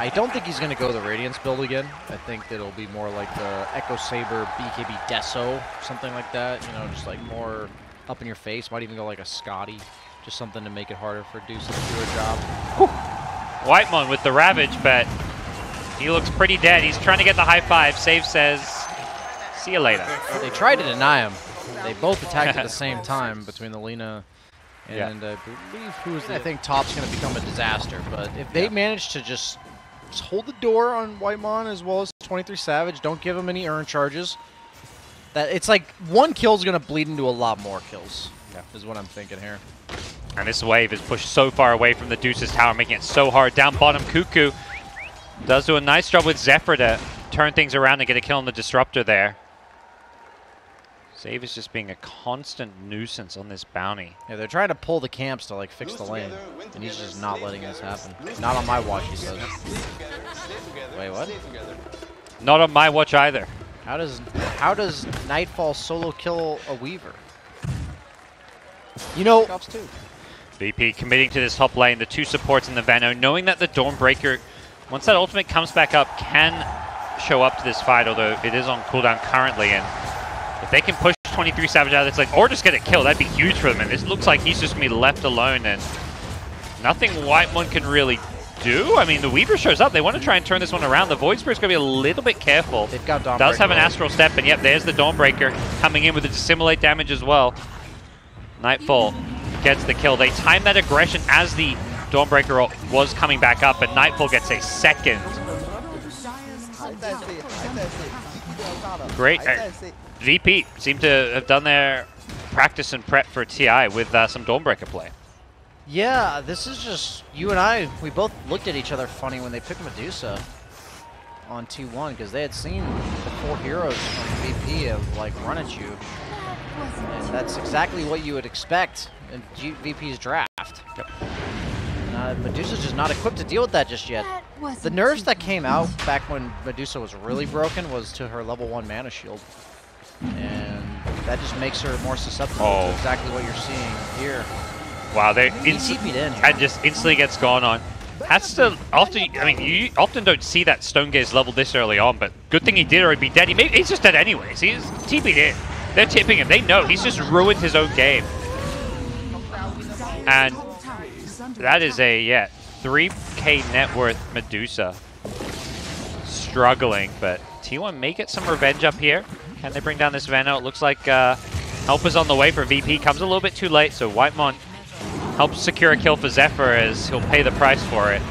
I don't think he's going to go the Radiance build again. I think that it'll be more like the Echo Saber, BKB Deso, something like that. You know, just like more up in your face. Might even go like a Scotty. Just something to make it harder for Deuce to do a job. Whew. Whitemon with the Ravage, but he looks pretty dead. He's trying to get the high five. Save says, see you later. They tried to deny him. They both attacked at the same time between the Lina and I believe who's I think top's going to become a disaster. But if they manage to just hold the door on Whitemon as well as 23 Savage, don't give him any earn charges. That it's like one kill is going to bleed into a lot more kills. Is what I'm thinking here. And this wave is pushed so far away from the Deuce's tower, making it so hard. Down bottom, Cuckoo does do a nice job with Zephyr to turn things around and get a kill on the Disruptor there. Save is just being a constant nuisance on this bounty. Yeah, they're trying to pull the camps to like fix the lane, and he's just not letting this happen. Not on my watch, he says. Wait, what? Not on my watch either. How does Nightfall solo kill a Weaver? You know, VP committing to this top lane, the two supports in the Venom, knowing that the Dawnbreaker, once that ultimate comes back up, can show up to this fight, although it is on cooldown currently. And if they can push 23 Savage out, it's like, or just get a kill, that'd be huge for them. And this looks like he's just going to be left alone, and nothing Whitemon can really do. I mean, the Weaver shows up. They want to try and turn this one around. The Void Spirit's going to be a little bit careful. They've got Dawnbreaker. Does have an Astral Step, and yep, there's the Dawnbreaker coming in with the Dissimulate damage as well. Nightfall gets the kill. They timed that aggression as the Dawnbreaker was coming back up, and Nightfall gets a second. Great. VP seem to have done their practice and prep for TI with some Dawnbreaker play. Yeah, this is just, you and I, we both looked at each other funny when they picked Medusa on T1, because they had seen the 4 heroes from VP of like run at you. And that's exactly what you would expect in VP's draft. Yep. Medusa's just not equipped to deal with that just yet. The nerfs that came out back when Medusa was really broken was to her level 1 mana shield. And that just makes her more susceptible to exactly what you're seeing here. Wow, they TP'd in and just instantly gets gone on. Has to often, I mean, you often don't see that Stone Gaze level this early on, but good thing he did or he'd be dead. He's just dead anyways. He's TP'd in. They're tipping him. They know he's just ruined his own game. And that is a 3K net worth Medusa. Struggling, but T1 may get some revenge up here. Can they bring down this Veno? It looks like help is on the way for VP. Comes a little bit too late, so Whitemon helps secure a kill for Zephyr as he'll pay the price for it.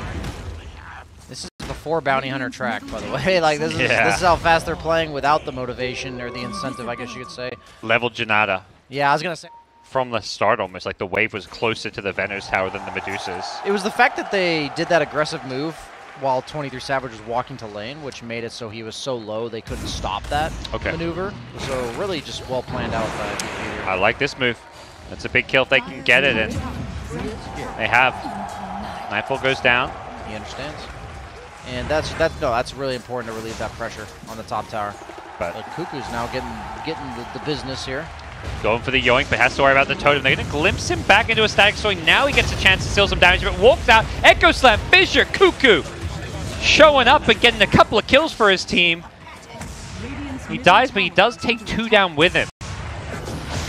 This is before Bounty Hunter track, by the way. Like this is how fast they're playing without the motivation or the incentive, I guess you could say. Level Janata. Yeah, I was gonna say. From the start, almost like the wave was closer to the Venom's tower than the Medusas. It was the fact that they did that aggressive move while 23 Savage was walking to lane, which made it so he was so low they couldn't stop that maneuver. So really just well planned out by VP. I like this move. That's a big kill if they can get it, and they have. Nightfall goes down. He understands. And that's really important to relieve that pressure on the top tower. But Cuckoo's now getting the business here. Going for the yoink, but has to worry about the totem. They're going to glimpse him back into a static swing. Now he gets a chance to steal some damage, but walks out. Echo Slam, Fissure, Cuckoo showing up and getting a couple of kills for his team. He dies, but he does take 2 down with him.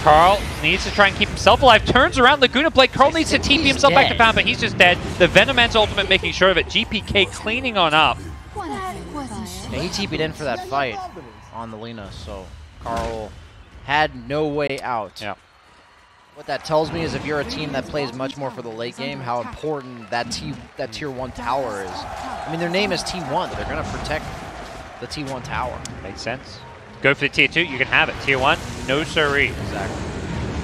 Carl needs to try and keep himself alive. Turns around Laguna Blade. Carl needs to TP himself back to Found, but he's just dead. The Venoman's ultimate making sure of it. GPK cleaning on up. Yeah, he TP'd in for that fight on the Lina, so Carl had no way out. Yeah. What that tells me is if you're a team that plays much more for the late game, how important that tier 1 tower is. I mean, their name is T1. They're going to protect the T1 tower. Makes sense. Go for the tier 2, you can have it. Tier 1, no siree. Exactly.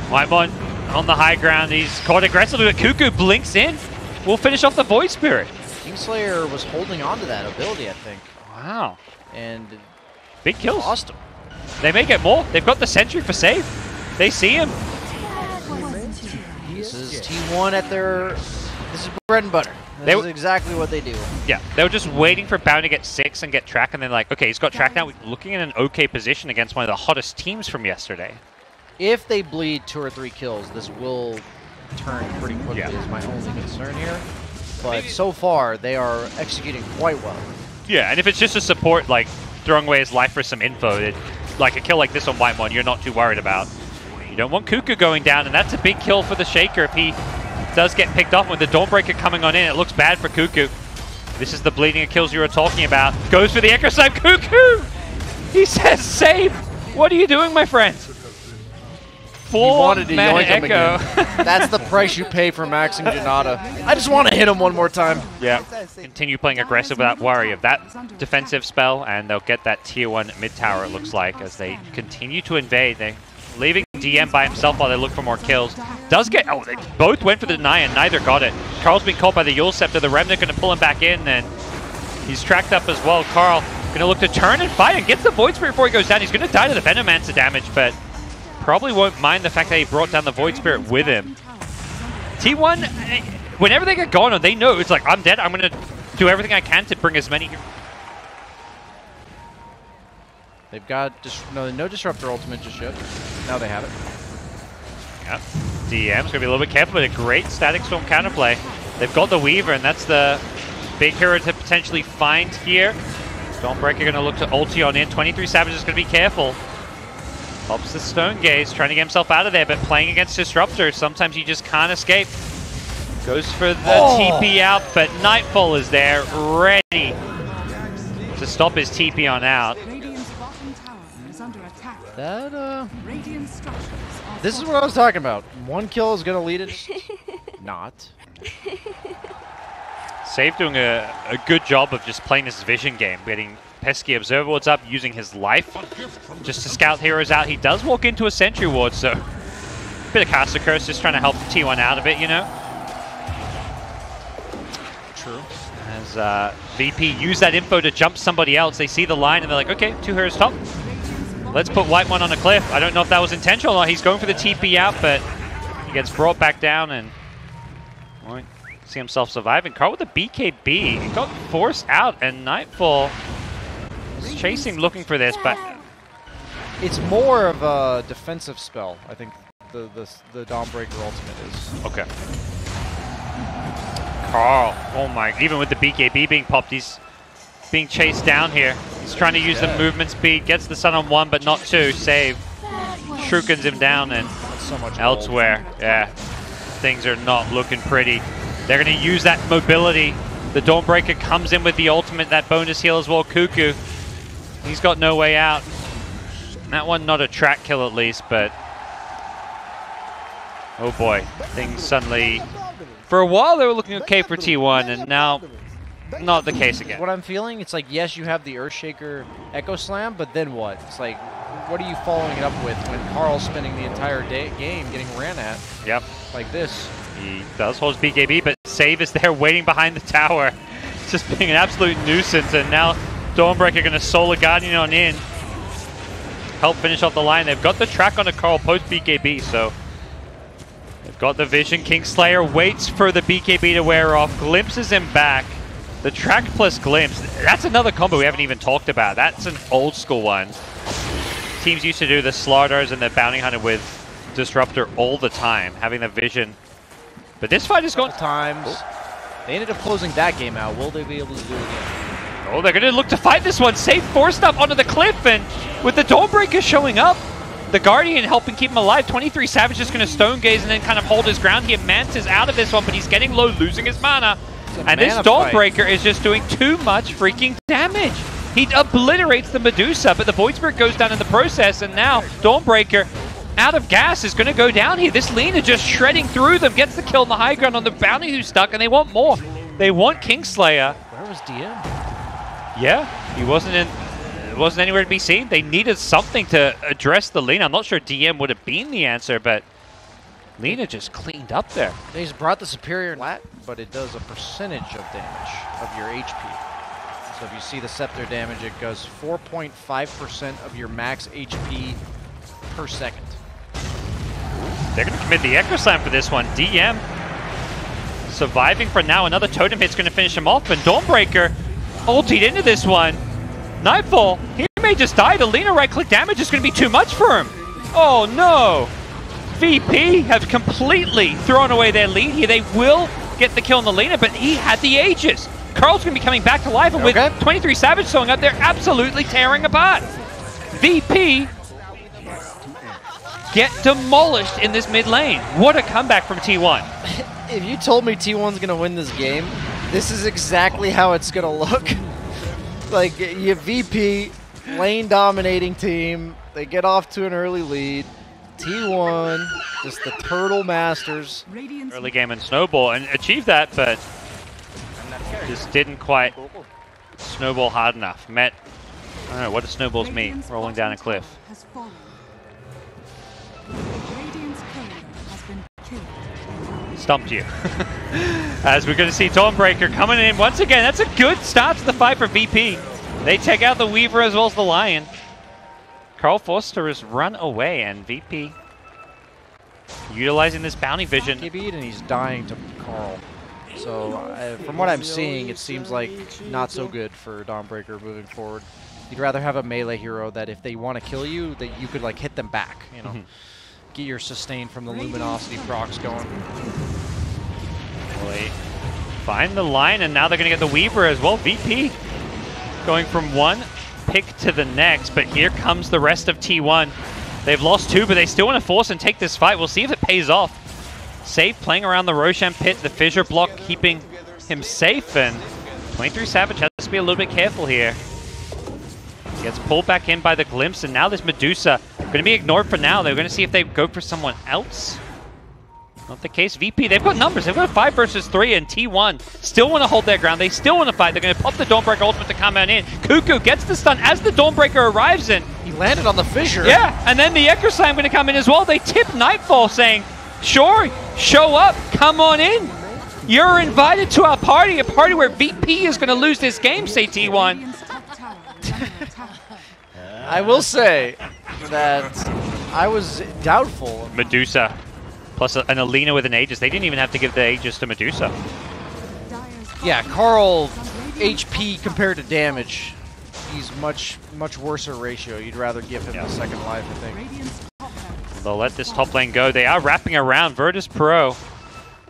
Whitemon on the high ground. He's caught aggressively, but Cuckoo blinks in. We'll finish off the Void Spirit. Kingslayer was holding on to that ability, I think. Wow. And big kills. Lost him. They may get more. They've got the Sentry for save. They see him. This is T1 at their... This is bread and butter. This is exactly what they do. Yeah, they were just waiting for Bound to get 6 and get track, and then like, okay, he's got track now. We're looking in an okay position against one of the hottest teams from yesterday. If they bleed 2 or 3 kills, this will turn pretty quickly is my only concern here. but so far they are executing quite well. Yeah, and if it's just a support, like throwing away his life for some info, like a kill like this on Whitemon, you're not too worried about. You don't want Cuckoo going down, and that's a big kill for the Shaker if he does get picked off. With the Dawnbreaker coming on in, it looks bad for Cuckoo. This is the bleeding of kills you were talking about. Goes for the Echo Slam. Cuckoo! He says save! What are you doing, my friend? Four-man Echo. That's the price you pay for maxing Janata. I just want to hit him one more time. Yeah. Continue playing aggressive without worry of that defensive spell, and they'll get that tier 1 mid tower, it looks like, as they continue to invade. They're leaving DM by himself while they look for more kills. Does get... Oh, they both went for the deny and neither got it. Carl's been caught by the Yule Scepter. The Remnant going to pull him back in, and he's tracked up as well. Carl going to look to turn and fight and gets the Void Spirit before he goes down. He's going to die to the Venomancer damage, but probably won't mind the fact that he brought down the Void Spirit with him. T1, whenever they get gone on, they know it's like, I'm dead. I'm going to do everything I can to bring as many... They've got no Disruptor ultimate just yet. Now they have it. Yep. DM's going to be a little bit careful, but a great Static Storm counterplay. They've got the Weaver, and that's the big hero to potentially find here. Dawnbreaker going to look to ulti on in. 23 Savage is going to be careful. Pops the Stone Gaze, trying to get himself out of there, but playing against Disruptor, sometimes you just can't escape. Goes for the TP out, but Nightfall is there, ready to stop his TP on out. This is what I was talking about. One kill is going to lead it. Not. Save doing a good job of just playing this vision game, getting pesky Observer Wards up, using his life just to scout heroes out. He does walk into a Sentry Ward, so a bit of Caster Curse, just trying to help T1 out of it, you know? True. As VP use that info to jump somebody else, they see the line and they're like, okay, 2 heroes top. Let's put Whitemon on a cliff. I don't know if that was intentional or not. He's going for the TP out, but he gets brought back down and won't see himself surviving. Carl with the BKB. He got forced out, and Nightfall is chasing, looking for this, but it's more of a defensive spell, I think the Dawnbreaker ultimate is. Okay. Carl, oh my, even with the BKB being popped, he's being chased down here. He's trying to use the movement speed, gets the stun on 1, but not 2. Save. Shurikens him down, and so much elsewhere, yeah, things are not looking pretty. They're going to use that mobility. The Dawnbreaker comes in with the ultimate, that bonus heal as well. Cuckoo, he's got no way out. That one not a track kill at least, but oh boy, things suddenly, for a while they were looking okay for T1, and now not the case again. What I'm feeling, it's like, yes, you have the Earthshaker Echo Slam, but then what? It's like, what are you following it up with when Carl's spending the entire game getting ran at? Yep. Like this. He does hold his BKB, but Save is there waiting behind the tower. Just being an absolute nuisance, and now Dawnbreaker going to Solar Guardian on in. Help finish off the line. They've got the track on the Carl post BKB, so they've got the vision. Kingslayer waits for the BKB to wear off, glimpses him back. The track plus glimpse, that's another combo we haven't even talked about. That's an old school one. Teams used to do the Slaughters and the Bounty Hunter with Disruptor all the time, having the vision. But this fight has gone times. They ended up closing that game out. Will they be able to do it again? Oh, they're going to look to fight this one. Safe forced up onto the cliff, and with the Dawnbreaker showing up, the Guardian helping keep him alive. 23 Savage is going to Stone Gaze and then kind of hold his ground here. Mantis out of this one, but he's getting low, losing his mana. And this Dawnbreaker is just doing too much freaking damage. He obliterates the Medusa, but the Void Spirit goes down in the process, and now Dawnbreaker, out of gas, is going to go down here. This Lina just shredding through them, gets the kill on the high ground on the Bounty who's stuck, and they want more. They want Kingslayer. Where was DM? Yeah, he wasn't anywhere to be seen. They needed something to address the Lina. I'm not sure DM would have been the answer, but Lina just cleaned up there. They just brought the superior lat, but it does a percentage of damage of your HP. So if you see the Scepter damage, it goes 4.5% of your max HP per second. They're going to commit the Echo Slam for this one. DM surviving for now. Another totem hit's going to finish him off, and Dawnbreaker ultied into this one. Nightfall, he may just die. The Lina right-click damage is going to be too much for him. Oh no! VP have completely thrown away their lead here. They will get the kill on the Lina, but he had the Aegis. Carl's going to be coming back to life, and with 23 Savage showing up, they're absolutely tearing apart. VP get demolished in this mid lane. What a comeback from T1. If you told me T1's going to win this game, this is exactly how it's going to look. Like, you VP, lane dominating team, they get off to an early lead. T1, just the Turtle Masters. Early game and Snowball, and achieved that, but just didn't quite snowball hard enough. Met, I don't know, what do snowballs mean? Rolling down a cliff. Stumped you. As we're going to see Dawnbreaker coming in once again. That's a good start to the fight for VP. They take out the Weaver as well as the Lion. Carl Forster has run away, and VP utilizing this bounty vision. And he's dying to Carl. So from what I'm seeing, it seems like not so good for Dawnbreaker moving forward. You'd rather have a melee hero that if they want to kill you, that you could like hit them back, you know. Get your sustain from the luminosity procs going. Well, they find the line, and now they're going to get the Weaver as well. VP going from one pick to the next, but here comes the rest of T1. They've lost two, but they still want to force and take this fight. We'll see if it pays off. Save playing around the Roshan pit, the fissure block keeping him safe, and 23 Savage has to be a little bit careful here. Gets pulled back in by the Glimpse, and now this Medusa going to be ignored for now. They're going to see if they go for someone else. Not the case. VP, they've got numbers. They've got 5 versus 3, and T1 still want to hold their ground. They still want to fight. They're going to pop the Dawnbreaker ultimate to come on in. Cuckoo gets the stun as the Dawnbreaker arrives in. He landed on the fissure. Yeah, and then the Echo Slam going to come in as well. They tip Nightfall saying, sure, show up, come on in. You're invited to our party, a party where VP is going to lose this game, say T1. I will say that I was doubtful. Medusa, plus an Alina with an Aegis. They didn't even have to give the Aegis to Medusa. Yeah, Carl, HP compared to damage, he's much worse a ratio. You'd rather give him the second life, I think. They'll let this top lane go. They are wrapping around. Virtus.pro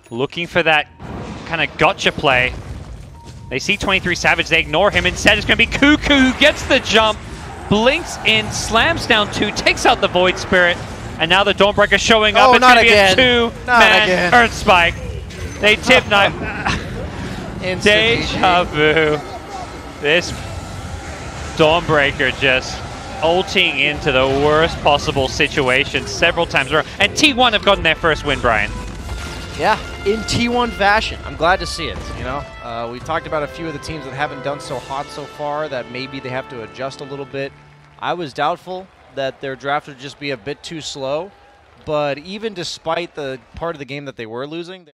looking for that kind of gotcha play. They see 23 Savage. They ignore him. Instead, it's going to be Cuckoo who gets the jump. Blinks in, slams down 2, takes out the Void Spirit, and now the Dawnbreaker showing up. It's going to be a 2-man Earth Spike. They tip knife. Deja vu. This Dawnbreaker just ulting into the worst possible situation several times around. And T1 have gotten their first win, Brian. Yeah, in T1 fashion. I'm glad to see it, you know. We talked about a few of the teams that haven't done so hot so far that maybe they have to adjust a little bit. I was doubtful that their draft would just be a bit too slow, but even despite the part of the game that they were losing,